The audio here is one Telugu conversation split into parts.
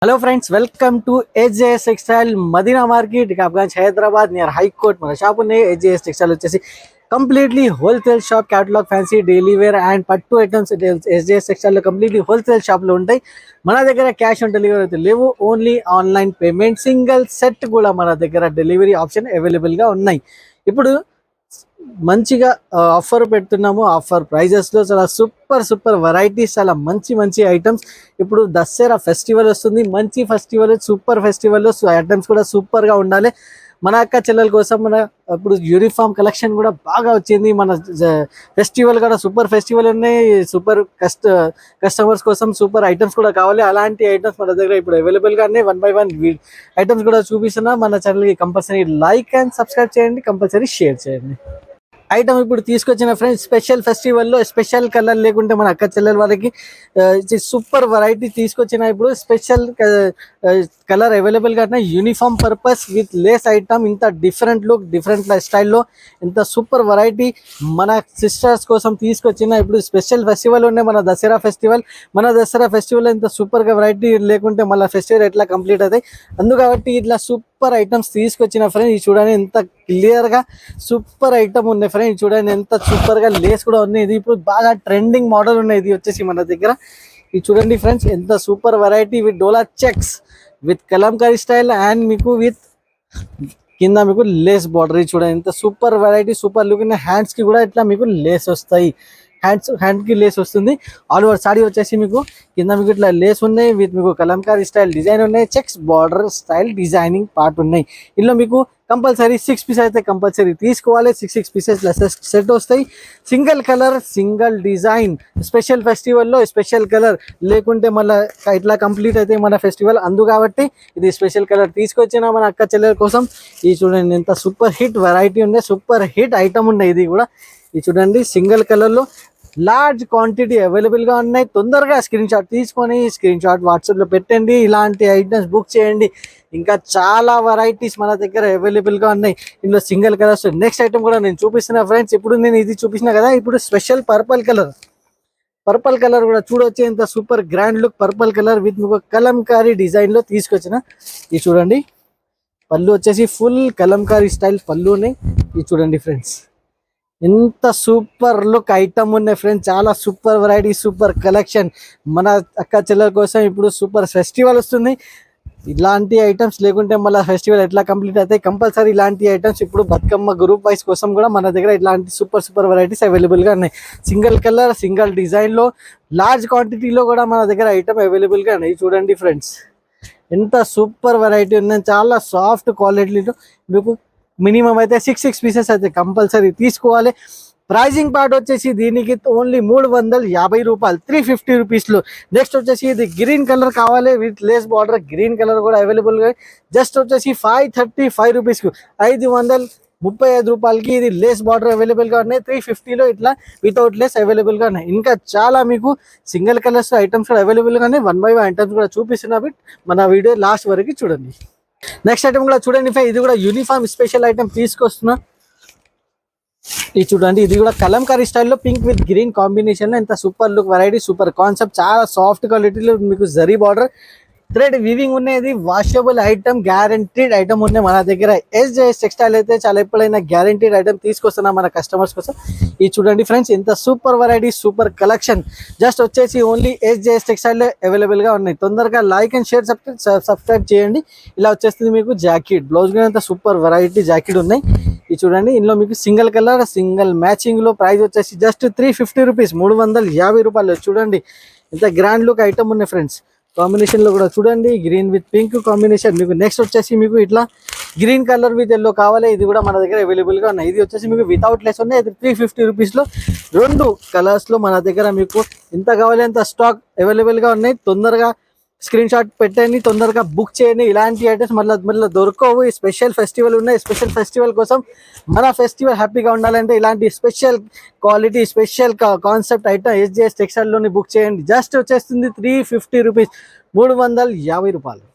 Hello friends, welcome to HJS textile Madina market Kapganj Hyderabad near high court మన షాప్ ఉన్నాయి. एचजेएस टेक्सटाइल వచ్చేసి completely wholesale shop, catalogue, fancy, daily wear and పట్టు ఐటమ్స్ ఎస్జేఎస్ టెక్స్టైల్ లో కంప్లీట్లీ హోల్సేల్ షాప్ లో ఉంటాయి. మన దగ్గర క్యాష్ ఆన్ డెలివరీ అయితే లేవు, only online payment. Single set కూడా మన దగ్గర డెలివరీ ఆప్షన్ అవైలబుల్ గా ఉన్నాయి. ఇప్పుడు మంచిగా ఆఫర్ పెడుతున్నాము. ఆఫర్ ప్రైజెస్ లో చాలా సూపర్ సూపర్ వెరైటీస్, చాలా మంచి మంచి ఐటమ్స్. ఇప్పుడు దసరా ఫెస్టివల్ వస్తుంది, మంచి ఫెస్టివల్, సూపర్ ఫెస్టివల్. ఐటమ్స్ కూడా సూపర్ గా ఉండాలి. మన అక్క చెల్లెల కోసం మన ఇప్పుడు యూనిఫామ్ కలెక్షన్ కూడా బాగా వచ్చింది. మన ఫెస్టివల్ కూడా సూపర్ ఫెస్టివల్ ఉన్నాయి. సూపర్ కస్టమర్స్ కోసం సూపర్ ఐటమ్స్ కూడా కావాలి. అలాంటి ఐటమ్స్ మన దగ్గర ఇప్పుడు అవైలబుల్ గా ఉన్నాయి. 1 by 1 ఐటమ్స్ కూడా చూపిస్తున్నా. మన ఛానల్ కి కంపల్సరీ లైక్ అండ్ సబ్స్క్రైబ్ చేయండి, కంపల్సరీ షేర్ చేయండి. ఐటమ్ ఇప్పుడు తీసుకొచ్చిన ఫ్రెండ్స్, స్పెషల్ ఫెస్టివల్లో స్పెషల్ కలర్ లేకుంటే మన అక్క చెల్లెల వాళ్ళకి సూపర్ వెరైటీ తీసుకొచ్చిన. ఇప్పుడు స్పెషల్ కలర్ అవైలబుల్ గా uniform purpose with lace item. ఇంత డిఫరెంట్ లుక్, డిఫరెంట్ స్టైల్లో ఇంత సూపర్ వెరైటీ మన సిస్టర్స్ కోసం తీసుకొచ్చిన. ఇప్పుడు స్పెషల్ ఫెస్టివల్ ఉండే మన దసరా ఫెస్టివల్. మన దసరా ఫెస్టివల్ ఇంత సూపర్ గా వెరైటీ లేకుంటే మళ్ళీ ఫెస్టివల్ ఎట్లా కంప్లీట్ అవుతాయి. అందుకబట్టి ఇట్లా సూపర్ ఐటమ్స్ తీసుకొచ్చిన ఫ్రెండ్స్. ఇది చూడండి ఎంత క్లియర్ గా సూపర్ ఐటమ్ ఉన్నాయి ఫ్రెండ్స్. చూడండి ఎంత సూపర్ గా లేస్ కూడా ఉన్నాయి. ఇది ఇప్పుడు బాగా ట్రెండింగ్ మోడల్ ఉన్నాయి. ఇది వచ్చేసి మన దగ్గర ఇది చూడండి ఫ్రెండ్స్, ఎంత super variety with dola checks, with Kalamkari style and మీకు విత్ కింద మీకు లేస్ బార్డర్. చూడండి ఎంత super variety, super look. Hands కి కూడా ఇట్లా మీకు లేస్ వస్తాయి. హ్యాండ్ కి లేస్ వస్తుంది. ఆల్ ఓవర్ సాడీ వచ్చేసి మీకు కింద మీకు ఇట్లా లేస్ ఉన్నాయి విత్ మీకు కలంకారీ స్టైల్ డిజైన్ ఉన్నాయి. Checks border style designing part ఉన్నాయి. ఇందులో మీకు కంపల్సరీ 6 పీసెస్ అయితే కంపల్సరీ తీసుకోవాలి. 6 పీసెస్ సెట్ వస్తాయి. Single colour, single design. Special ఫెస్టివల్లో స్పెషల్ కలర్ లేకుంటే మళ్ళీ ఇట్లా కంప్లీట్ అయితే మన ఫెస్టివల్. కాబట్టి ఇది స్పెషల్ కలర్ తీసుకొచ్చిన మన అక్క చెల్లెల కోసం. ఇది చూడండి ఎంత సూపర్ హిట్ వెరైటీ ఉన్నాయి, సూపర్ హిట్ ఐటమ్ ఉన్నాయి. ఇది కూడా ఇది చూడండి సింగిల్ కలర్ లో లార్జ్ క్వాంటిటీ అవైలబుల్ గా ఉన్నాయి. తొందరగా స్క్రీన్ షాట్ తీసుకొని స్క్రీన్ షాట్ వాట్సాప్ లో పెట్టండి. ఇలాంటి ఐటమ్స్ బుక్ చేయండి. ఇంకా చాలా వెరైటీస్ మన దగ్గర అవైలబుల్ గా ఉన్నాయి. ఇందులో సింగిల్ కలర్స్. నెక్స్ట్ ఐటమ్ కూడా నేను చూపిస్తున్నా ఫ్రెండ్స్. ఇప్పుడు నేను ఇది చూపించిన కదా, ఇప్పుడు స్పెషల్ పర్పుల్ కలర్ కూడా చూడొచ్చు. ఎంత super grand look purple colour with మీకు కలంకారీ డిజైన్ లో తీసుకొచ్చిన. ఇది చూడండి పళ్ళు వచ్చేసి ఫుల్ కలంకారీ స్టైల్ పళ్ళు ఉన్నాయి. ఇది చూడండి ఫ్రెండ్స్ ఎంత సూపర్ లుక్ ఐటమ్ ఉన్నాయి ఫ్రెండ్స్. చాలా సూపర్ వెరైటీ, సూపర్ కలెక్షన్ మన అక్క చెల్లెల కోసం. ఇప్పుడు సూపర్ ఫెస్టివల్ వస్తుంది. ఇలాంటి ఐటమ్స్ లేకుంటే మళ్ళీ ఫెస్టివల్ ఎట్లా కంప్లీట్ అవుతాయి. కంపల్సరీ ఇలాంటి ఐటమ్స్ ఇప్పుడు బతుకమ్మ గ్రూప్ వైస్ కోసం కూడా మన దగ్గర ఇట్లాంటి సూపర్ వెరైటీస్ అవైలబుల్ గా ఉన్నాయి. సింగిల్ కలర్, సింగిల్ డిజైన్ లో లార్జ్ క్వాంటిటీలో కూడా మన దగ్గర ఐటమ్ అవైలబుల్ గా ఉన్నాయి. చూడండి ఫ్రెండ్స్ ఎంత సూపర్ వెరైటీ ఉన్నాయి. చాలా సాఫ్ట్ క్వాలిటీలో మీకు మినిమం అయితే 6 పీసెస్ అయితే కంపల్సరీ తీసుకోవాలి. ప్రైజింగ్ పార్ట్ వచ్చేసి దీనికి ఓన్లీ 350 రూపాయలు, 350 రూపీస్లో. నెక్స్ట్ వచ్చేసి ఇది గ్రీన్ కలర్ కావాలి with lace border. Green colour కూడా అవైలబుల్గా జస్ట్ వచ్చేసి 535 రూపీస్కి, 535 రూపాయలకి ఇది లేస్ బార్డర్ అవైలబుల్గా ఉన్నాయి. 350లో ఇట్లా వితౌట్ లేస్ అవైలబుల్గా ఉన్నాయి. ఇంకా చాలా మీకు సింగిల్ కలర్స్ ఐటమ్స్ కూడా అవైలబుల్గా ఉన్నాయి. 1 by 1 ఐటమ్స్ కూడా చూపిస్తున్నా. మన వీడియో లాస్ట్ వరకు చూడండి. నెక్స్ట్ ఐటమ్ కూడా చూడండి, ఇది కూడా యూనిఫామ్ స్పెషల్ ఐటమ్ తీసుకొస్తున్నా. ఇది చూడండి, ఇది కూడా కలంకారీ స్టైల్లో పింక్ విత్ గ్రీన్ కాంబినేషన్ లో ఎంత super look variety, super concept. చాలా సాఫ్ట్ క్వాలిటీలో మీకు జరీ బార్డర్, థ్రెడ్ వీవింగ్ ఉన్నది. వాషబుల్ ఐటమ్, గ్యారంటీడ్ ఐటమ్ ఉన్నాయి మన దగ్గర. ఎస్జేఎస్ టెక్స్టైల్ అయితే చాలా ఎప్పుడైనా గ్యారంటీడ్ ఐటమ్ తీసుకొస్తున్నా మన కస్టమర్స్ కోసం. ఇది చూడండి ఫ్రెండ్స్ ఎంత super variety, super collection. Just వచ్చేసి ఓన్లీ ఎస్జేఎస్ టెక్స్టైల్ అవైలబుల్ గా ఉన్నాయి. తొందరగా లైక్ అండ్ షేర్ సబ్స్క్రైబ్ చేయండి. ఇలా వచ్చేస్తుంది మీకు జాకెట్, బ్లౌజ్ కూడా ఎంత సూపర్ వెరైటీ జాకెట్ ఉన్నాయి. ఇది చూడండి, ఇందులో మీకు సింగిల్ కలర్, సింగిల్ మ్యాచింగ్ లో ప్రైస్ వచ్చేసి జస్ట్ 350 రూపీస్, 350 రూపాయలు. చూడండి ఎంత గ్రాండ్ లుక్ ఐటమ్ ఉన్నాయి ఫ్రెండ్స్. కాంబినేషన్ లో కూడా చూడండి, గ్రీన్ విత్ పింక్ కాంబినేషన్. మీకు నెక్స్ట్ వచ్చేసి మీకు ఇట్లా గ్రీన్ కలర్ విత్ ఎల్లో కావాలి. ఇది కూడా మన దగ్గర అవైలబుల్ గా ఉన్నాయి. ఇది వచ్చేసి మీకు వితౌట్ లెస్ ఉన్నాయి. ఇది 350 రూపీస్ లో 2 కలర్స్ లో మన దగ్గర మీకు ఎంత కావాలి అంత స్టాక్ అవైలబుల్ గా ఉన్నాయి. తొందరగా స్క్రీన్ షాట్ పెట్టండి, తొందరగా బుక్ చేయండి. ఇలాంటి ఐటమ్స్ మళ్ళీ దొరకవు. ఈ స్పెషల్ ఫెస్టివల్ ఉన్నాయి. స్పెషల్ ఫెస్టివల్ కోసం మన ఫెస్టివల్ హ్యాపీగా ఉండాలంటే ఇలాంటి special quality, special concept item SJS textile లోని బుక్ చేయండి. జస్ట్ వచ్చేస్తుంది 350 రూపీస్, 350 రూపాయలు.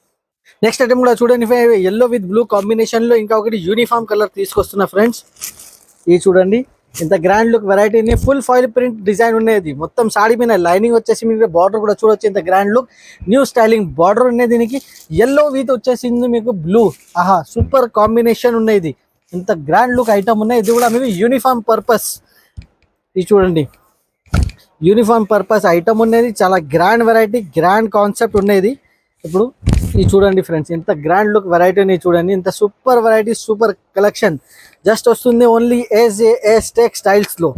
నెక్స్ట్ ఐటమ్ కూడా చూడండి, ఎల్లో విత్ బ్లూ కాంబినేషన్ లో ఇంకా ఒకటి యూనిఫామ్ కలర్ తీసుకొస్తున్నా ఫ్రెండ్స్. ఇది చూడండి ఇంత గ్రాండ్ లుక్ వెరైటీని ఫుల్ ఫాయిల్ ప్రింట్ డిజైన్ ఉన్నది. మొత్తం సాడీ మీద లైనింగ్ వచ్చేసి మీకు బార్డర్ కూడా చూడొచ్చు. ఇంత grand look new styling border ఉన్నది. దీనికి ఎల్లో విత్ వచ్చేసింది మీకు బ్లూ. ఆహా సూపర్ కాంబినేషన్ ఉన్నది. ఇంత గ్రాండ్ లుక్ ఐటమ్ ఉన్నాయి. ఇది కూడా మీకు యూనిఫామ్ పర్పస్. ఇది చూడండి యూనిఫామ్ పర్పస్ ఐటమ్ ఉన్నది. చాలా గ్రాండ్ వెరైటీ, గ్రాండ్ కాన్సెప్ట్ ఉన్నది. ఇప్పుడు ఇది చూడండి ఫ్రెండ్స్, ఇంత గ్రాండ్ లుక్ వెరైటీని చూడండి. ఇంత super variety, super collection just వస్తుంది ఓన్లీ AJS టెక్స్టైల్స్లో.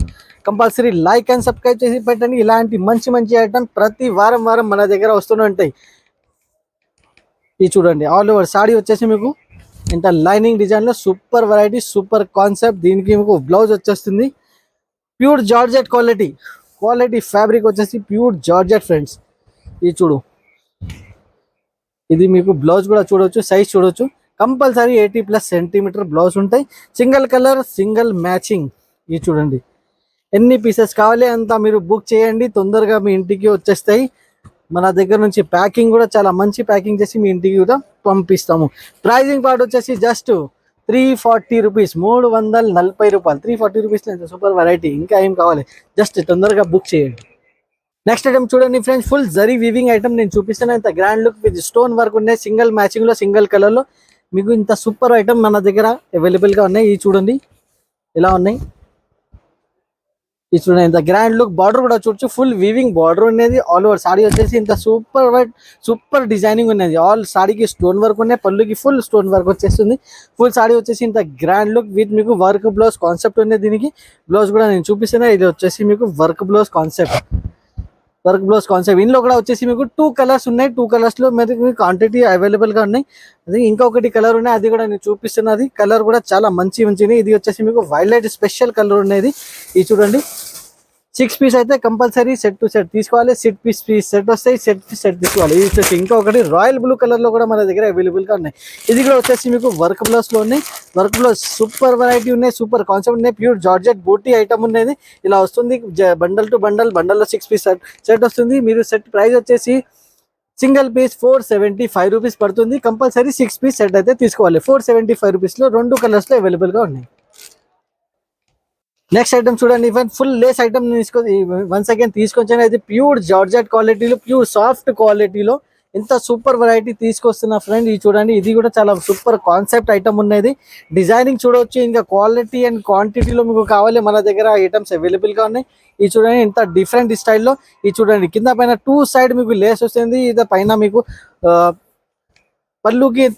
కంపల్సరీ లైక్ అండ్ సబ్స్క్రైబ్ చేసి పెట్టండి. ఇలాంటి మంచి మంచి ఐటమ్ ప్రతి వారం మన దగ్గర వస్తూనే ఉంటాయి. ఇది చూడండి ఆల్ ఓవర్ సాడీ వచ్చేసి మీకు ఇంత లైనింగ్ డిజైన్లో సూపర్ వెరైటీ, సూపర్ కాన్సెప్ట్. దీనికి మీకు బ్లౌజ్ వచ్చేస్తుంది ప్యూర్ జార్జెట్ క్వాలిటీ ఫ్యాబ్రిక్ వచ్చేసి ప్యూర్ జార్జెట్ ఫ్రెండ్స్. ఇది చూడు, ఇది మీకు బ్లౌజ్ కూడా చూడొచ్చు, సైజ్ చూడొచ్చు. కంపల్సరీ 80+ సెంటీమీటర్ బ్లౌజ్ ఉంటాయి. Single colour, single matching. ఇది చూడండి ఎన్ని పీసెస్ కావాలి అంత మీరు బుక్ చేయండి, తొందరగా మీ ఇంటికి వచ్చేస్తాయి. మన దగ్గర నుంచి ప్యాకింగ్ కూడా చాలా మంచి ప్యాకింగ్ చేసి మీ ఇంటికి కూడా పంపిస్తాము. ప్రైజింగ్ పార్ట్ వచ్చేసి జస్ట్ 340 రూపీస్, 340 రూపాయలు. 340 రూపీస్లో ఎంత సూపర్ వెరైటీ. ఇంకా ఏం కావాలి, జస్ట్ తొందరగా బుక్ చేయండి. నెక్స్ట్ ఐటమ్ చూడండి friends, full zari weaving item నేను చూపిస్తాను. ఇంత grand look with stone work ఉన్నాయి. సింగిల్ మ్యాచింగ్ లో, సింగిల్ కలర్ లో మీకు ఇంత సూపర్ ఐటమ్ మన దగ్గర అవైలబుల్ గా ఉన్నాయి. ఇది చూడండి ఎలా ఉన్నాయి. ఇది చూడండి ఇంత గ్రాండ్ లుక్. బార్డర్ కూడా చూడొచ్చు, ఫుల్ వీవింగ్ బార్డర్ ఉన్నది. ఆల్ ఓవర్ సాడీ వచ్చేసి ఇంత సూపర్ డిజైనింగ్ ఉన్నది. ఆల్ సాడీకి స్టోన్ వర్క్ ఉన్నాయి, పళ్ళుకి ఫుల్ స్టోన్ వర్క్ వచ్చేస్తుంది. ఫుల్ సాడీ వచ్చేసి ఇంత గ్రాండ్ లుక్ విత్ మీకు వర్క్ బ్లౌజ్ కాన్సెప్ట్ ఉన్నది. దీనికి బ్లౌజ్ కూడా నేను చూపిస్తున్నా. ఇది వచ్చేసి మీకు వర్క్ బ్లౌజ్ కాన్సెప్ట్. ఇందులో కూడా వచ్చేసి మీకు 2 కలర్స్ ఉన్నాయి. 2 కలర్స్ లో మీకు క్వాంటిటీ అవైలబుల్ గా ఉన్నాయి. అది ఇంకొకటి కలర్ ఉన్నాయి, అది కూడా నేను చూపిస్తున్నది. కలర్ కూడా చాలా మంచిది. ఇది వచ్చేసి మీకు వైలెట్ స్పెషల్ కలర్ ఉన్నది. ఇది చూడండి 6 పీస్ అయితే కంపల్సరీ సెట్ టు సెట్ తీసుకోవాలి. 6 పీస్ సెట్ వస్తాయి, సెట్ తీసుకోవాలి. ఇది వచ్చేసి ఇంకొకటి రాయల్ బ్లూ కలర్ లో కూడా మన దగ్గర అవైలబుల్ గా ఉన్నాయి. ఇది కూడా వచ్చేసి మీకు వర్క్ బ్లౌజ్ లో ఉన్నాయి. వర్క్ బ్లౌజ్ సూపర్ వెరైటీ ఉన్నాయి, సూపర్ కాన్సెప్ట్ ఉన్నాయి. ప్యూర్ జార్జెట్ బూటీ ఐటమ్ ఉన్నది. ఇలా వస్తుంది బండల్ టు బండల్లో 6 పీస్ సెట్ వస్తుంది. మీరు సెట్ ప్రైస్ వచ్చేసి సింగిల్ పీస్ 475 రూపీస్ పడుతుంది. కంపల్సరీ 6 పీస్ సెట్ అయితే తీసుకోవాలి. 475 రూపీస్ లో 2 కలర్స్ లో అవైలబుల్ గా ఉన్నాయి. నెక్స్ట్ ఐటమ్ చూడండి, full Lay's item once again తీసుకొచ్చాను. అయితే ప్యూర్ జార్జెట్ క్వాలిటీలో, ప్యూర్ సాఫ్ట్ క్వాలిటీలో ఇంత సూపర్ వెరైటీ తీసుకొస్తున్నా ఫ్రెండ్. ఇది చూడండి, ఇది కూడా చాలా సూపర్ కాన్సెప్ట్ ఐటమ్ ఉన్నది. డిజైనింగ్ చూడవచ్చు, ఇంకా క్వాలిటీ అండ్ క్వాంటిటీలో మీకు కావాలి మన దగ్గర ఐటమ్స్ అవైలబుల్ గా ఉన్నాయి. ఇది చూడండి ఇంత డిఫరెంట్ స్టైల్లో. ఇది చూడండి కింద పైన 2 సైడ్ మీకు లేస్ వస్తుంది. ఇది పైన మీకు పళ్ళుకి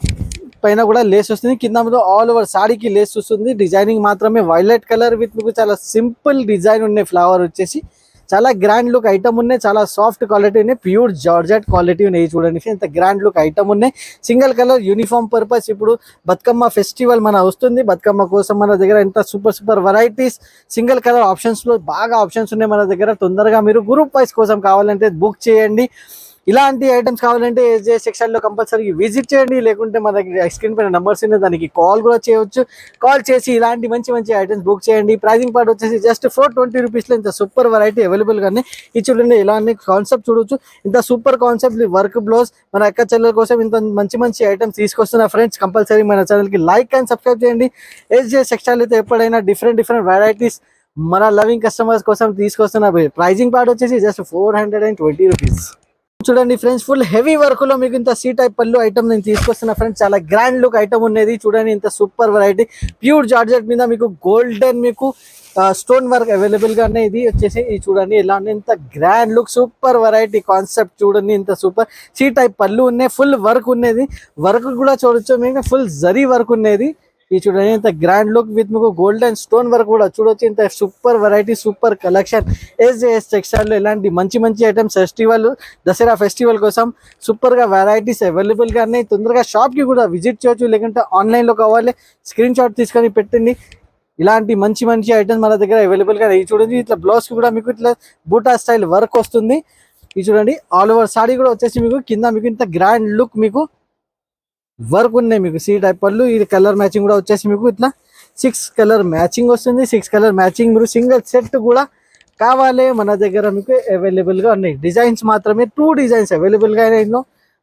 పైన కూడా లేస్ వస్తుంది. కింద మీద ఆల్ ఓవర్ సాడీకి లేస్ వస్తుంది. డిజైనింగ్ మాత్రమే వైలెట్ కలర్ విత్ మీకు చాలా సింపుల్ డిజైన్ ఉన్నాయి. ఫ్లవర్ వచ్చేసి చాలా గ్రాండ్ లుక్ ఐటమ్ ఉన్నాయి. చాలా సాఫ్ట్ క్వాలిటీ ఉన్నాయి, ప్యూర్ జార్జెట్ క్వాలిటీ ఉన్నాయి. చూడండి ఇంత గ్రాండ్ లుక్ ఐటమ్ ఉన్నాయి. Single colour uniform purpose. ఇప్పుడు బతుకమ్మ ఫెస్టివల్ మన వస్తుంది. బతుకమ్మ కోసం మన దగ్గర ఇంత super varieties single colour options లో బాగా ఆప్షన్స్ ఉన్నాయి మన దగ్గర. తొందరగా మీరు గ్రూప్ వైస్ కోసం కావాలంటే బుక్ చేయండి. ఇలాంటి ఐటమ్స్ కావాలంటే AJS టెక్స్టైల్లో కంపల్సరీ విజిట్ చేయండి. లేకుంటే మన దగ్గర స్క్రీన్ పైన నెంబర్స్ ఉన్నాయి, దానికి కాల్ కూడా చేయవచ్చు. కాల్ చేసి ఇలాంటి మంచి ఐటమ్స్ బుక్ చేయండి. ప్రైజింగ్ పార్ట్ వచ్చేసి జస్ట్ 420 రూపీస్లో ఇంత సూపర్ వెరైటీ అవైలబుల్ గానే. ఇది చూడండి ఇలాంటి కాన్సెప్ట్ చూడొచ్చు. ఇంత సూపర్ కాన్సెప్ట్ వర్క్ బ్లౌజ్ మన అక్క చెల్లెల కోసం ఇంత మంచి ఐటమ్స్ తీసుకొస్తున్నా ఫ్రెండ్స్. కంపల్సరీ మన ఛానల్కి లైక్ అండ్ సబ్స్క్రైబ్ చేయండి. AJS టెక్స్టైల్ అయితే ఎప్పుడైనా డిఫరెంట్ వెరైటీస్ మన లవింగ్ కస్టమర్స్ కోసం తీసుకొస్తున్న. ప్రైజింగ్ పార్ట్ వచ్చేసి జస్ట్ 420 రూపీస్. చూడండి ఫ్రెండ్స్, ఫుల్ హెవీ వర్క్ లో మీకు ఇంత సీ టైప్ పళ్ళు ఐటమ్ నేను తీసుకొస్తున్నా ఫ్రెండ్స్. చాలా గ్రాండ్ లుక్ ఐటమ్ ఉన్నది. చూడండి ఇంత సూపర్ వెరైటీ ప్యూర్ జార్జెట్ మీద మీకు గోల్డెన్ మీకు స్టోన్ వర్క్ అవైలబుల్ గా ఉన్నాయి. ఇది వచ్చేసి ఇది చూడండి ఇలా ఇంత grand look super variety concept. చూడండి ఇంత సూపర్ సీ టైప్ పళ్ళు ఉన్నాయి. ఫుల్ వర్క్ ఉన్నది. వర్క్ కూడా చూడొచ్చు మీకు, ఫుల్ జరీ వర్క్ ఉన్నది. ఇది చూడండి ఇంత గ్రాండ్ లుక్ విత్ మీకు గోల్డెన్ స్టోన్ వర్క్ కూడా చూడొచ్చు. ఇంత super variety, super collection. AJS textile లో ఇలాంటి మంచి ఐటమ్స్ ఫెస్టివల్, దసరా ఫెస్టివల్ కోసం సూపర్ గా వెరైటీస్ అవైలబుల్ గా ఉన్నాయి. తొందరగా షాప్ కి కూడా విజిట్ చేయొచ్చు. లేకుంటే ఆన్లైన్ లో కావాలి స్క్రీన్ షాట్ తీసుకొని పెట్టండి. ఇలాంటి మంచి ఐటమ్స్ మన దగ్గర అవైలబుల్ గా. ఇది చూడండి ఇట్లా బ్లౌజ్ కి కూడా మీకు ఇట్లా బూటా స్టైల్ వర్క్ వస్తుంది. ఇది చూడండి ఆల్ ఓవర్ సాడీ కూడా వచ్చేసి మీకు కింద మీకు ఇంత గ్రాండ్ లుక్ మీకు వర్క్ ఉన్నాయి. మీకు సీ టైప్ పళ్ళు. ఇది కలర్ మ్యాచింగ్ కూడా వచ్చేసి మీకు ఇట్లా 6 కలర్ మ్యాచింగ్ వస్తుంది. 6 కలర్ మ్యాచింగ్ మీరు సింగిల్ సెట్ కూడా కావాలి మన దగ్గర మీకు అవైలబుల్ గా ఉన్నాయి. డిజైన్స్ మాత్రమే 2 డిజైన్స్ అవైలబుల్ గా ఉన్నాయి.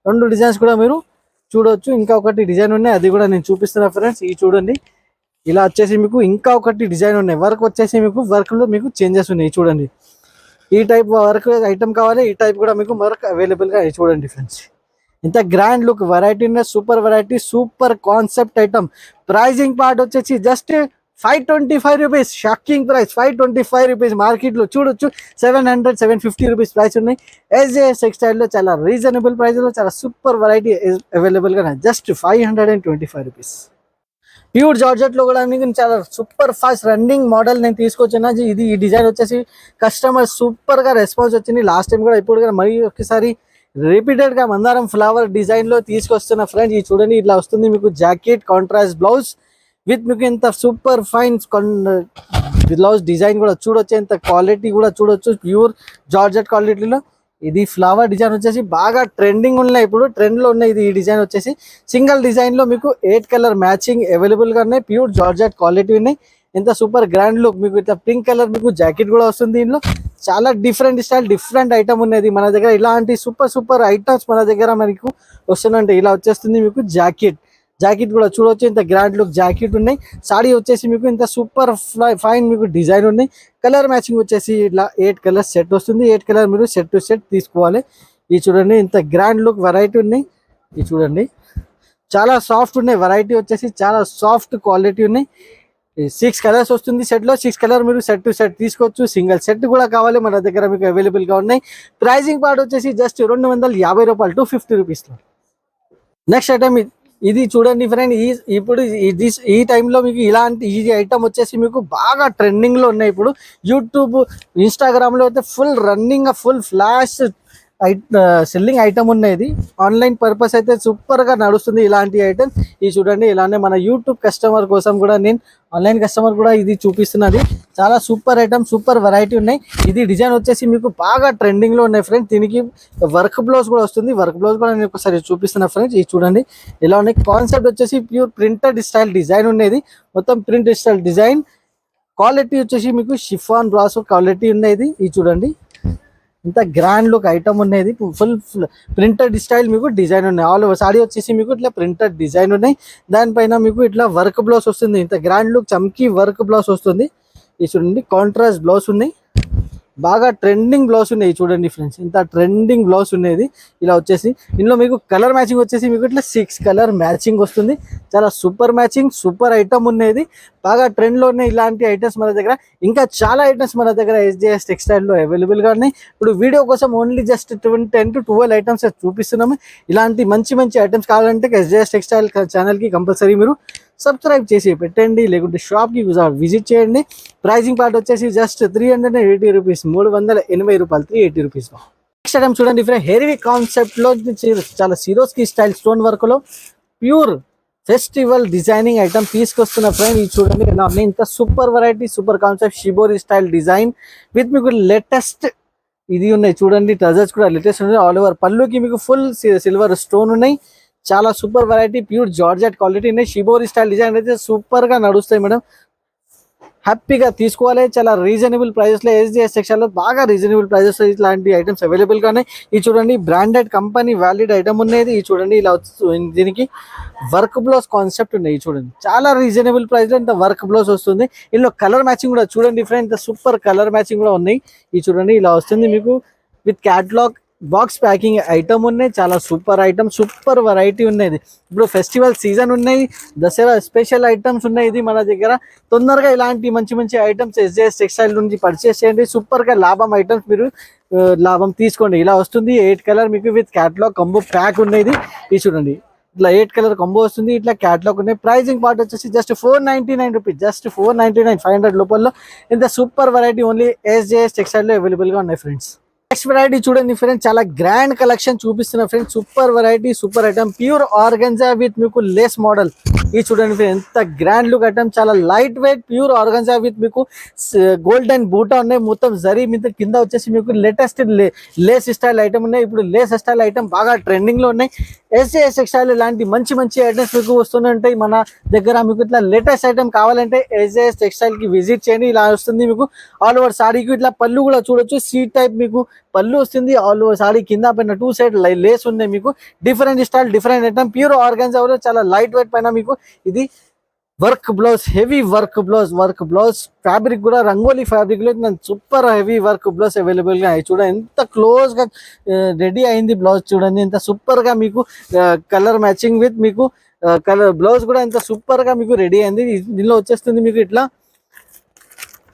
2 డిజైన్స్ కూడా మీరు చూడొచ్చు. ఇంకా ఒకటి డిజైన్ ఉన్నాయి, అది కూడా నేను చూపిస్తున్నా ఫ్రెండ్స్. ఇది చూడండి ఇలా వచ్చేసి మీకు ఇంకా ఒకటి డిజైన్ ఉన్నాయి. వర్క్ వచ్చేసి మీకు వర్క్ లో మీకు చేంజెస్ ఉన్నాయి చూడండి. ఈ టైప్ వర్క్ ఐటమ్ కావాలి, ఈ టైప్ కూడా మీకు వర్క్ అవైలబుల్ గా చూడండి ఫ్రెండ్స్. ఇంత గ్రాండ్ లుక్ వెరైటీ ఉన్న super variety super concept item. Pricing part వచ్చేసి just 525 rupees. Shocking price 525 rupees. Market లో చూడొచ్చు 700-750 రూపీస్ ప్రైస్ ఉన్నాయి. SJS టెక్స్టైల్ లో చాలా రీజనబుల్ ప్రైస్ లో చాలా సూపర్ వెరైటీ అవైలబుల్ గా జస్ట్ 525 రూపీస్. ప్యూర్ జార్జెట్ లో కూడా మీకు చాలా సూపర్ ఫాస్ట్ రన్నింగ్ మోడల్ నేను తీసుకొచ్చిన. ఇది ఈ డిజైన్ వచ్చేసి కస్టమర్ సూపర్ గా రెస్పాన్స్ వచ్చింది. లాస్ట్ టైం కూడా ఇప్పుడు కూడా మరీ ఒకసారి రిపీటెడ్ గా మందారం ఫ్లవర్ డిజైన్ లో తీసుకొస్తున్న ఫ్రెండ్స్. ఇది చూడండి ఇట్లా వస్తుంది మీకు జాకెట్ కాంట్రాస్ట్ బ్లౌజ్ విత్ మీకు ఇంత సూపర్ ఫైన్ బ్లౌజ్ డిజైన్ కూడా చూడొచ్చు. ఇంత క్వాలిటీ కూడా చూడొచ్చు ప్యూర్ జార్జెట్ క్వాలిటీలో. ఇది ఫ్లవర్ డిజైన్ వచ్చేసి బాగా ట్రెండింగ్ ఉన్నాయి, ఇప్పుడు ట్రెండ్ లో ఉన్నాయి. ఇది ఈ డిజైన్ వచ్చేసి సింగిల్ డిజైన్ లో మీకు 8 కలర్ మ్యాచింగ్ అవైలబుల్ గా ఉన్నాయి. ప్యూర్ జార్జెట్ క్వాలిటీ ఉన్నాయి. ఎంత సూపర్ గ్రాండ్ లుక్. మీకు ఇట్లా పింక్ కలర్ మీకు జాకెట్ కూడా వస్తుంది. దీనిలో చాలా డిఫరెంట్ స్టైల్ డిఫరెంట్ ఐటమ్ ఉన్నది మన దగ్గర. ఇలాంటి సూపర్ ఐటమ్స్ మన దగ్గర మనకు వస్తుందంటే ఇలా వచ్చేస్తుంది మీకు జాకెట్ కూడా చూడొచ్చు. ఇంత గ్రాండ్ లుక్ జాకెట్ ఉన్నాయి. సాడీ వచ్చేసి మీకు ఇంత సూపర్ ఫైన్ మీకు డిజైన్ ఉన్నాయి. కలర్ మ్యాచింగ్ వచ్చేసి ఇట్లా 8 కలర్ సెట్ వస్తుంది. 8 కలర్ మీరు సెట్ టు సెట్ తీసుకోవాలి. ఇది చూడండి ఇంత గ్రాండ్ లుక్ వెరైటీ ఉన్నాయి. ఇది చూడండి చాలా సాఫ్ట్ ఉన్నాయి. వెరైటీ వచ్చేసి చాలా సాఫ్ట్ క్వాలిటీ ఉన్నాయి. 6 కలర్స్ వస్తుంది సెట్ లో. 6 కలర్ మీరు సెట్ టు సెట్ తీసుకోవచ్చు. సింగిల్ సెట్ కూడా కావాలి మన దగ్గర మీకు అవైలబుల్ గా ఉన్నాయి. ప్రైజింగ్ పార్ట్ వచ్చేసి జస్ట్ 250 రూపాయలు 250 రూపీస్ లో. నెక్స్ట్ ఐటమ్ ఇది చూడండి ఫ్రెండ్. ఇప్పుడు ఈ టైంలో మీకు ఇలాంటి ఈ ఐటమ్ వచ్చేసి మీకు బాగా ట్రెండింగ్ లో ఉన్నాయి. ఇప్పుడు యూట్యూబ్ ఇన్స్టాగ్రామ్ లో అయితే full running full flash selling item ఉన్నది. ఆన్లైన్ పర్పస్ అయితే సూపర్ గా నడుస్తుంది ఇలాంటి ఐటమ్. ఇది చూడండి ఇలానే మన యూట్యూబ్ కస్టమర్ కోసం కూడా నేను ఆన్లైన్ కస్టమర్ కూడా ఇది చూపిస్తున్నది. చాలా సూపర్ ఐటమ్ సూపర్ వెరైటీ ఉన్నాయి. ఇది డిజైన్ వచ్చేసి మీకు బాగా ట్రెండింగ్ లో ఉన్నాయి ఫ్రెండ్స్. దీనికి వర్క్ బ్లౌజ్ కూడా వస్తుంది. వర్క్ బ్లౌజ్ కూడా నేను ఒకసారి చూపిస్తున్నా ఫ్రెండ్స్. ఇది చూడండి ఇలా ఉన్నాయి. కాన్సెప్ట్ వచ్చేసి ప్యూర్ ప్రింటెడ్ స్టైల్ డిజైన్ ఉన్నది. మొత్తం ప్రింట్ స్టైల్ డిజైన్. క్వాలిటీ వచ్చేసి మీకు షిఫాన్ బ్రాస్ క్వాలిటీ ఉన్నది. ఇది చూడండి ఇంత గ్రాండ్ లుక్ ఐటమ్ ఉన్నది. ఫుల్ ప్రింటెడ్ స్టైల్ మీకు డిజైన్ ఉన్నాయి. ఆల్ ఓవర్ సాడీ వచ్చేసి మీకు ఇట్లా ప్రింటెడ్ డిజైన్ ఉన్నాయి. దానిపైన మీకు ఇట్లా వర్క్ బ్లౌజ్ వస్తుంది. ఇంత గ్రాండ్ లుక్ చమ్కీ వర్క్ బ్లౌజ్ వస్తుంది. ఇది చూడండి కాంట్రాస్ట్ బ్లౌజ్ ఉన్నాయి. బాగా ట్రెండింగ్ బ్లౌజ్ ఉన్నాయి చూడండి ఫ్రెండ్స్. ఇంత ట్రెండింగ్ బ్లౌజ్ ఉన్నది. ఇలా వచ్చేసి ఇందులో మీకు కలర్ మ్యాచింగ్ వచ్చేసి మీకు ఇట్లా 6 కలర్ మ్యాచింగ్ వస్తుంది. చాలా సూపర్ మ్యాచింగ్ సూపర్ ఐటమ్ ఉన్నది. బాగా ట్రెండ్ లో ఉన్నాయి ఇలాంటి ఐటమ్స్ మన దగ్గర. ఇంకా చాలా ఐటమ్స్ మన దగ్గర SJS టెక్స్టైల్ లో అవైలబుల్ గా ఉన్నాయి. ఇప్పుడు వీడియో కోసం ఓన్లీ జస్ట్ 10 to 12 ఐటమ్స్ చూపిస్తున్నాము. ఇలాంటి మంచి ఐటమ్స్ కావాలంటే SJS టెక్స్టైల్ ఛానల్ కి కంపల్సరీ మీరు సబ్స్క్రైబ్ చేసి పెట్టండి, లేకుంటే షాప్ కి విజిట్ చేయండి. ప్రైజింగ్ పార్ట్ వచ్చేసి జస్ట్ 380 రూపీస్ 380 రూపాయలు 380 రూపీస్. నెక్స్ట్ ఐటమ్ చూడండి ఫ్రెండ్. హెవీ కాన్సెప్ట్ లో చాలా సిరోస్కి స్టైల్ స్టోన్ వర్క్ లో ప్యూర్ ఫెస్టివల్ డిజైనింగ్ ఐటమ్ తీసుకొస్తున్న ఫ్రెండ్. ఇది చూడండి ఎలా ఉన్నాయి. ఇంత super variety super concept shibori style design with మీకు లేటెస్ట్ ఇది ఉన్నాయి చూడండి. ట్రెజర్స్ కూడా లేటెస్ట్ ఉన్నాయి. ఆల్ ఓవర్ పళ్ళుకి మీకు ఫుల్ సిల్వర్ స్టోన్ ఉన్నాయి. చాలా super variety pure georgette quality ఉన్నాయి. షిబోరి స్టైల్ డిజైన్ అయితే సూపర్ గా నడుస్తాయి మేడం. హ్యాపీగా తీసుకోవాలి. చాలా రీజనబుల్ ప్రైజెస్ లో SJS టెక్స్టైల్ లో బాగా రీజనబుల్ ప్రైజెస్ లో ఇట్లాంటి ఐటమ్స్ అవైలబుల్ గా ఉన్నాయి. ఇది చూడండి బ్రాండెడ్ కంపెనీ వ్యాలిడ్ ఐటమ్ ఉన్నది. ఇది చూడండి ఇలా దీనికి వర్క్ బ్లౌజ్ కాన్సెప్ట్ ఉన్నాయి. చూడండి చాలా రీజనబుల్ ప్రైస్ లో ఇంత వర్క్ బ్లౌజ్ వస్తుంది. ఇందులో కలర్ మ్యాచింగ్ కూడా చూడండి ఫ్రెండ్. ఇంత సూపర్ కలర్ మ్యాచింగ్ కూడా ఉన్నాయి. ఇది చూడండి ఇలా వస్తుంది మీకు with catalogue box packing item ఉన్నాయి. చాలా సూపర్ ఐటమ్ సూపర్ వెరైటీ ఉన్నది. ఇప్పుడు ఫెస్టివల్ సీజన్ ఉన్నాయి. దసరా స్పెషల్ ఐటమ్స్ ఉన్నాయి. ఇది మన దగ్గర తొందరగా ఇలాంటి మంచి ఐటమ్స్ SJS టెక్స్టైల్ నుంచి పర్చేస్ చేయండి. సూపర్ గా లాభం ఐటమ్స్ మీరు లాభం తీసుకోండి. ఇలా వస్తుంది 8 కలర్ మీకు విత్ క్యాటలాగ్ కంబో ప్యాక్ ఉన్నది. ఇది చూడండి ఇట్లా 8 కలర్ కంబో వస్తుంది. ఇట్లా క్యాటలాగ్ ఉన్నాయి. ప్రైజింగ్ పార్ట్ వచ్చేసి జస్ట్ 499 రూపీస్ జస్ట్ 499 500 లోపల. ఇంత super variety only SJS textile లో అవైలబుల్ గా ఉన్నాయి ఫ్రెండ్స్. నెక్స్ట్ వెరైటీ చూడండి ఫ్రెండ్స్. చాలా గ్రాండ్ కలెక్షన్ చూపిస్తున్నా friends. Super variety super item pure organza with మీకు లేస్ మోడల్. ఇది చూడండి ఫ్రెండ్స్ ఎంత గ్రాండ్ లుక్ ఐటమ్. చాలా light weight pure organza with మీకు గోల్డెన్ బూటా ఉన్నాయి. మొత్తం జరీ మీద కింద వచ్చేసి మీకు లేటెస్ట్ లేస్ స్టైల్ ఐటమ్ ఉన్నాయి. ఇప్పుడు లేస్ స్టైల్ ఐటమ్ బాగా ట్రెండింగ్ లో ఉన్నాయి. SJS టెక్స్టైల్ ఇలాంటి మంచి ఐటమ్స్ మీకు వస్తుంటాయి మన దగ్గర. మీకు ఇట్లా లేటెస్ట్ ఐటమ్ కావాలంటే SJS టెక్స్టైల్ కి విజిట్ చేయండి. ఇలా వస్తుంది మీకు ఆల్ ఓవర్ సాడీకి. ఇట్లా పళ్ళు కూడా చూడొచ్చు. సీ టైప్ మీకు పళ్ళు వస్తుంది. ఆల్ ఓవర్ సాడీ కింద పైన 2 సైడ్ లేస్ ఉన్నాయి. మీకు different style different item pure organza చాలా లైట్ వెయిట్ పైన మీకు ఇది work blouse, heavy work blouse fabric కూడా రంగోలీ ఫ్యాబ్రిక్ లో super heavy work blouse available గా చూడండి, ఎంత క్లోజ్ గా రెడీ అయింది బ్లౌజ్ చూడండి, ఎంత సూపర్ గా మీకు కలర్ మ్యాచింగ్ విత్ మీకు కలర్ బ్లౌజ్ కూడా ఎంత సూపర్ గా మీకు రెడీ అయింది. దీనిలో వచ్చేస్తుంది మీకు ఇట్లా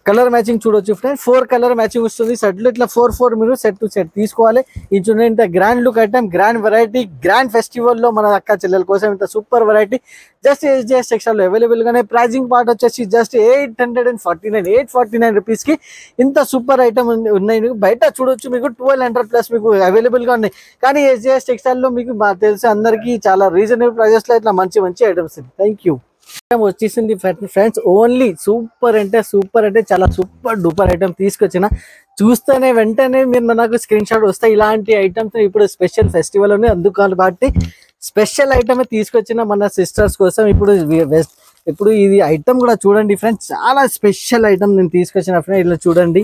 కలర్ మ్యాచింగ్ చూడొచ్చు ఫ్రెండ్స్, 4 కలర్ మ్యాచింగ్ వస్తుంది సెట్ లో. ఇట్లా 4 మీరు సెట్ టు సెట్ తీసుకోవాలి. ఇది చూడండి ఇంత grand look item, grand variety, grand festival లో మన అక్క చెల్లెల కోసం ఇంత super variety just SJS textile లో అవైలబుల్ గానే. ప్రైజింగ్ పార్ట్ వచ్చేసి జస్ట్ 849 రూపీస్ కి ఇంత సూపర్ ఐటమ్ ఉన్నాయి. మీకు బయట చూడొచ్చు మీకు 1200+ మీకు అవైలబుల్ గా ఉన్నాయి, కానీ SJS టెక్స్టైల్ లో మీకు తెలిసి అందరికీ చాలా రీజనబుల్ ప్రైజెస్ లో ఇట్లా మంచి ఐటమ్స్. Thank you. వచ్చేసింది ఫ్రెండ్స్, ఓన్లీ సూపర్ అంటే చాలా సూపర్ డూపర్ ఐటమ్ తీసుకొచ్చిన. చూస్తేనే వెంటనే మీరు నాకు స్క్రీన్ షాట్ వస్తాయి. ఇలాంటి ఐటమ్స్ ఇప్పుడు స్పెషల్ ఫెస్టివల్ ఉన్నాయి, అందుకు కాబట్టి స్పెషల్ ఐటమే తీసుకొచ్చిన మన సిస్టర్స్ కోసం. ఇప్పుడు ఇది ఐటమ్ కూడా చూడండి ఫ్రెండ్స్, చాలా స్పెషల్ ఐటమ్ నేను తీసుకొచ్చిన ఫ్రెండ్స్. ఇలా చూడండి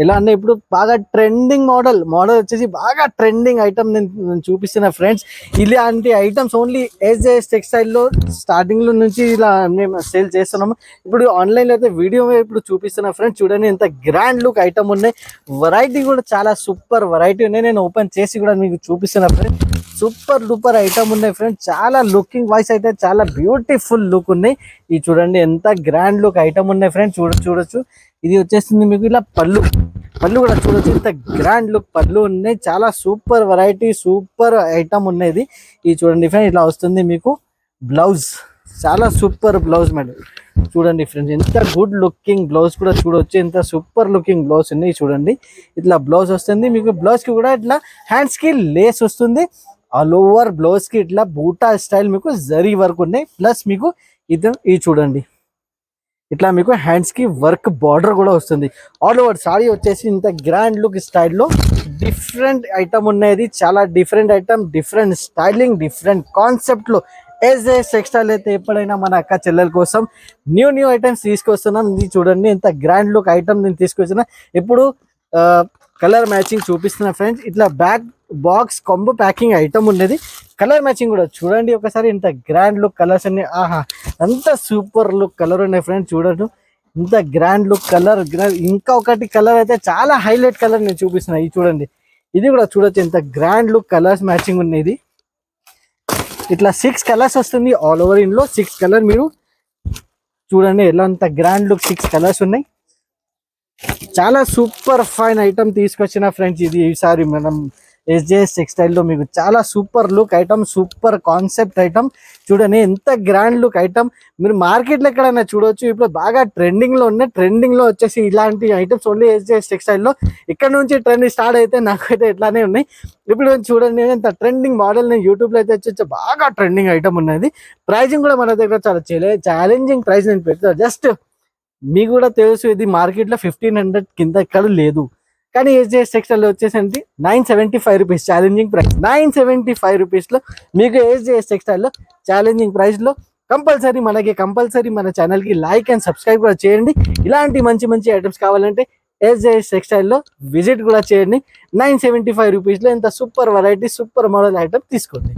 ఎలా అంటే ఇప్పుడు బాగా ట్రెండింగ్ మోడల్ వచ్చేసి బాగా ట్రెండింగ్ ఐటమ్ నేను చూపిస్తున్నా ఫ్రెండ్స్. ఇలాంటి ఐటమ్స్ ఓన్లీ SJS టెక్స్టైల్ లో స్టార్టింగ్ లో నుంచి ఇలా మేము సేల్ చేస్తున్నాము. ఇప్పుడు ఆన్లైన్ లో అయితే వీడియో ఇప్పుడు చూపిస్తున్నా ఫ్రెండ్స్. చూడండి ఎంత గ్రాండ్ లుక్ ఐటమ్ ఉన్నాయి, వెరైటీ కూడా చాలా సూపర్ వెరైటీ ఉన్నాయి. నేను ఓపెన్ చేసి కూడా మీకు చూపిస్తున్నా ఫ్రెండ్స్. సూపర్ డూపర్ ఐటమ్ ఉన్నాయి ఫ్రెండ్స్, చాలా లుకింగ్ వైస్ అయితే చాలా బ్యూటిఫుల్ లుక్ ఉన్నాయి. ఇది చూడండి ఎంత గ్రాండ్ లుక్ ఐటమ్ ఉన్నాయి ఫ్రెండ్స్. చూడొచ్చు ఇది వచ్చేస్తుంది మీకు ఇలా పళ్ళు కూడా చూడొచ్చు, ఇంత గ్రాండ్ లుక్ పళ్ళు ఉన్నాయి. చాలా సూపర్ వెరైటీ, సూపర్ ఐటమ్ ఉన్నది. ఇది చూడండి ఫ్రెండ్స్, ఇట్లా వస్తుంది మీకు బ్లౌజ్, చాలా సూపర్ బ్లౌజ్ మేడం. చూడండి ఫ్రెండ్స్ ఎంత గుడ్ లుకింగ్ బ్లౌజ్ కూడా చూడొచ్చు, ఎంత సూపర్ లుకింగ్ బ్లౌజ్ ఉన్నాయి. చూడండి ఇట్లా బ్లౌజ్ వస్తుంది మీకు. బ్లౌజ్ కి కూడా ఇట్లా హ్యాండ్స్ కి లేస్ వస్తుంది. ఆల్ ఓవర్ బ్లౌజ్ కి ఇట్లా బూటా స్టైల్ మీకు జరీ వర్క్ ఉన్నాయి. ప్లస్ మీకు ఇది చూడండి ఇట్లా మీకు హ్యాండ్స్ కి వర్క్ బార్డర్ కూడా వస్తుంది. ఆల్ ఓవర్ సారీ వచ్చేసి ఇంత గ్రాండ్ లుక్ స్టైల్లో డిఫరెంట్ ఐటమ్ ఉన్నది, చాలా different item, different styling, different concept లో SJS టెక్స్టైల్ అయితే ఎప్పుడైనా మన అక్క చెల్లెల కోసం న్యూ ఐటమ్స్ తీసుకొస్తున్నాం. ఇది చూడండి ఎంత గ్రాండ్ లుక్ ఐటమ్ నేను తీసుకొచ్చిన. ఇప్పుడు కలర్ మ్యాచింగ్ చూపిస్తున్నా ఫ్రెండ్స్. ఇట్లా back box combo packing item ఉన్నది, కలర్ మ్యాచింగ్ కూడా చూడండి ఒకసారి. ఇంత గ్రాండ్ లుక్ కలర్స్ అన్ని, ఆహా అంత సూపర్ లుక్ కలర్ ఉన్నాయి ఫ్రెండ్స్. చూడండి ఇంత గ్రాండ్ లుక్ కలర్. ఇంకా ఒకటి కలర్ అయితే చాలా హైలైట్ కలర్ నేను చూపిస్తున్నా. ఇది చూడండి, ఇది కూడా చూడొచ్చు ఎంత గ్రాండ్ లుక్ కలర్స్ మ్యాచింగ్ ఉన్నది. ఇట్లా 6 కలర్స్ వస్తుంది ఆల్ ఓవర్. ఇందులో 6 కలర్ మీరు చూడండి ఎలా అంత గ్రాండ్ లుక్ 6 కలర్స్ ఉన్నాయి. చాలా సూపర్ ఫైన్ ఐటమ్ తీసుకొచ్చిన ఫ్రెండ్స్. ఇది ఈసారి మనం SJS టెక్స్టైల్ లో మీకు చాలా super look item, super concept item. చూడండి ఎంత గ్రాండ్ లుక్ ఐటమ్. మీరు మార్కెట్ లో ఎక్కడైనా చూడొచ్చు, ఇప్పుడు బాగా ట్రెండింగ్ లో ఉన్నాయి. ట్రెండింగ్ లో వచ్చేసి ఇలాంటి ఐటమ్స్ ఓన్లీ SJS టెక్స్టైల్ లో. ఇక్కడ నుంచి ట్రెండ్ స్టార్ట్ అయితే నాకైతే ఇట్లానే ఉన్నాయి. ఇప్పుడు చూడండి ఎంత ట్రెండింగ్ మోడల్ నేను యూట్యూబ్ లో అయితే వచ్చి బాగా ట్రెండింగ్ ఐటమ్ ఉన్నది. ప్రైజింగ్ కూడా మన దగ్గర చాలా ఛాలెంజింగ్ ప్రైస్ నేను పెడతాను. జస్ట్ మీకు కూడా తెలుసు ఇది మార్కెట్ లో 1500 కింద ఎక్కడ లేదు, కానీ SJS టెక్స్టైల్ లో వచ్చేసి 975 రూపీస్ ఛాలెంజింగ్ ప్రైస్. 975 రూపీస్ లో మీకు SJS టెక్స్టైల్ లో ఛాలెంజింగ్ ప్రైస్ లో కంపల్సరీ మన ఛానల్ కి లైక్ అండ్ సబ్స్క్రైబ్ కూడా చేయండి. ఇలాంటి మంచి ఐటమ్స్ కావాలంటే SJS టెక్స్టైల్ లో విజిట్ కూడా చేయండి. 975 రూపీస్ లో ఇంత super variety, super model item తీసుకోండి.